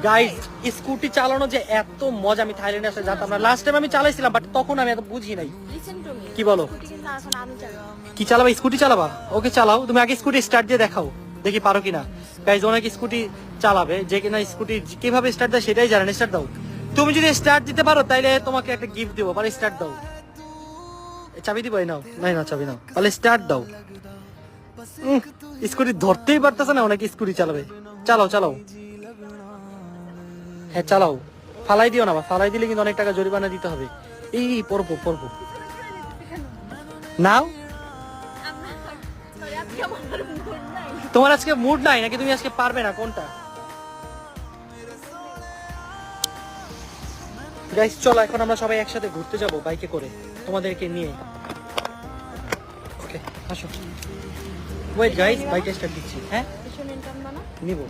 Guys scooty চালানো যে এত মজা, আমি থাইল্যান্ডে আসলে জানতাম না। লাস্ট টাইম আমি চালাইছিলাম, বাট তখন আমি এত বুঝি নাই। কি বলো, কি চালাবা? স্কুটি চালাবা? ওকে চালাও, তুমি আগে স্কুটি স্টার্ট দিয়ে দেখাও, দেখি পারো কিনা। গাইস অনেক স্কুটি চালাবে, যে কিনা স্কুটি কিভাবে স্টার্ট দেয় সেটাই জানেন। স্টার্ট দাও। তুমি যদি স্টার্ট দিতে পারো তাইলে তোমাকে একটা গিফট দেবো। পারো স্টার্ট দাও। চাবি দিবো? নাও, নাই না চাবি নাও, তাহলে স্টার্ট দাও। স্কুটি ধরতেই পারতেছে না, অনেক স্কুটি চালাবে। চালাও চালাও, হ্যাঁ চালাও। ফালাই দিও না, ফালাই দিলে কিন্তু অনেক টাকা জরিমানা দিতে হবে। এই পড়বো পড়বো। নাও, তোমার আজকে মুড নাই নাকি? তুমি আজকে পারবে না কোনটা? গাইস চলো এখন আমরা সবাই একসাথে ঘুরতে যাব বাইকে করে, তোমাদেরকে নিয়ে। ওকে আসো। ওয়েট গাইস, বাইকটা স্টার্ট দিচ্ছি। হ্যাঁ নিবো।